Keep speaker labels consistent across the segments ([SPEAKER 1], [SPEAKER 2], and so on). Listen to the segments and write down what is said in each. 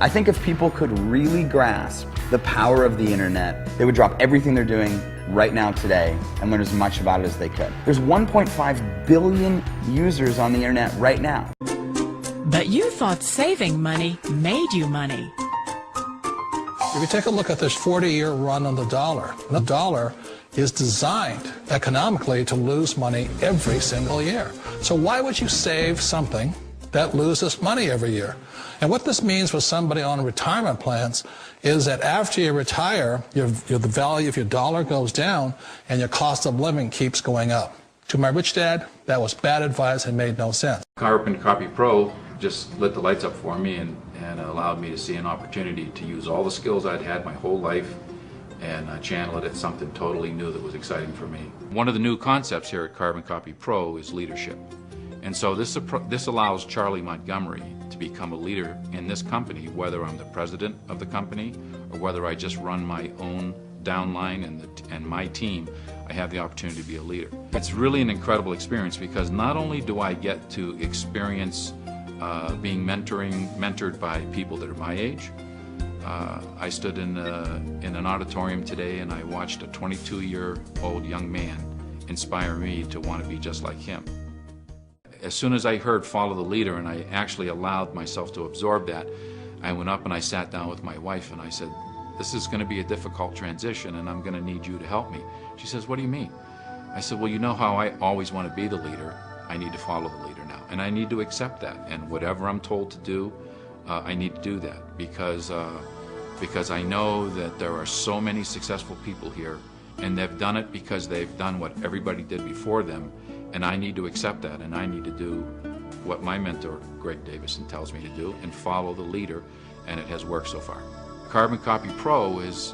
[SPEAKER 1] I think if people could really grasp the power of the internet, they would drop everything they're doing right now today and learn as much about it as they could. There's 1.5 billion users on the internet right now.
[SPEAKER 2] But you thought saving money made you money.
[SPEAKER 3] If you take a look at this 40-year run on the dollar is designed economically to lose money every single year. So why would you save something that loses money every year? And what this means for somebody on retirement plans is that after you retire, the value of your dollar goes down and your cost of living keeps going up. To my rich dad, that was bad advice and made no sense.
[SPEAKER 4] Carbon Copy Pro just lit the lights up for me and allowed me to see an opportunity to use all the skills I'd had my whole life and channel it at something totally new that was exciting for me. One of the new concepts here at Carbon Copy Pro is leadership. And so this allows Charlie Montgomery to become a leader in this company, whether I'm the president of the company or whether I just run my own downline and my team. I have the opportunity to be a leader. It's really an incredible experience because not only do I get to experience being mentored by people that are my age. I stood in an auditorium today and I watched a 22-year-old young man inspire me to want to be just like him. As soon as I heard follow the leader and I actually allowed myself to absorb that, I went up and I sat down with my wife and I said, this is going to be a difficult transition and I'm going to need you to help me. She says, what do you mean? I said, well, you know how I always want to be the leader. I need to follow the leader now, and I need to accept that. And whatever I'm told to do, I need to do that because I know that there are so many successful people here, and they've done it because they've done what everybody did before them, and I need to accept that, and I need to do what my mentor, Greg Davison, tells me to do, and follow the leader, and it has worked so far. Carbon Copy Pro has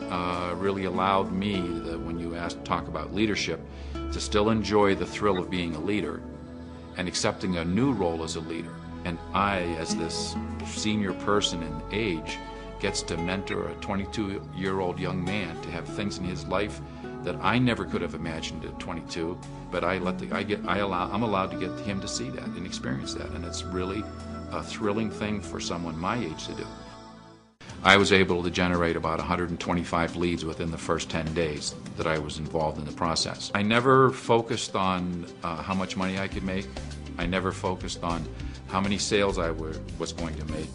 [SPEAKER 4] really allowed me, when you talk about leadership, to still enjoy the thrill of being a leader and accepting a new role as a leader. And I, as this senior person in age, gets to mentor a 22-year-old young man to have things in his life that I never could have imagined at 22, but I'm allowed to get him to see that and experience that, and it's really a thrilling thing for someone my age to do. I was able to generate about 125 leads within the first 10 days that I was involved in the process. I never focused on how much money I could make. I never focused on how many sales I was going to make.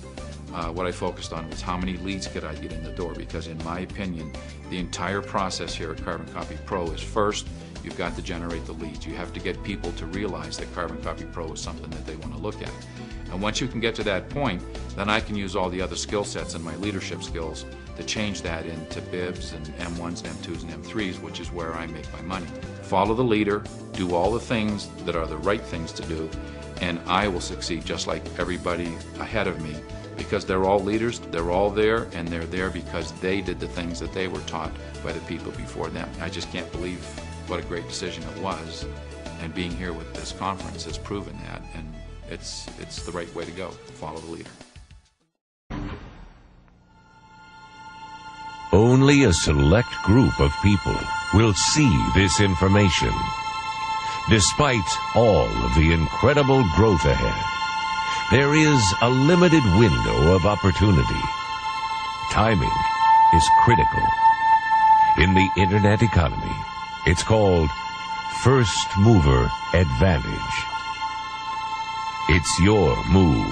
[SPEAKER 4] What I focused on was how many leads could I get in the door, because in my opinion, the entire process here at Carbon Copy Pro is first, you've got to generate the leads. You have to get people to realize that Carbon Copy Pro is something that they want to look at. And once you can get to that point, then I can use all the other skill sets and my leadership skills to change that into bibs and M1s, M2s, and M3s, which is where I make my money. Follow the leader, do all the things that are the right things to do, and I will succeed just like everybody ahead of me, because they're all leaders, they're all there, and they're there because they did the things that they were taught by the people before them. I just can't believe what a great decision it was, and being here with this conference has proven that, and it's the right way to go. Follow the leader.
[SPEAKER 5] Only a select group of people will see this information. Despite all of the incredible growth ahead, there is a limited window of opportunity. Timing is critical. In the internet economy, it's called first mover advantage. It's your move.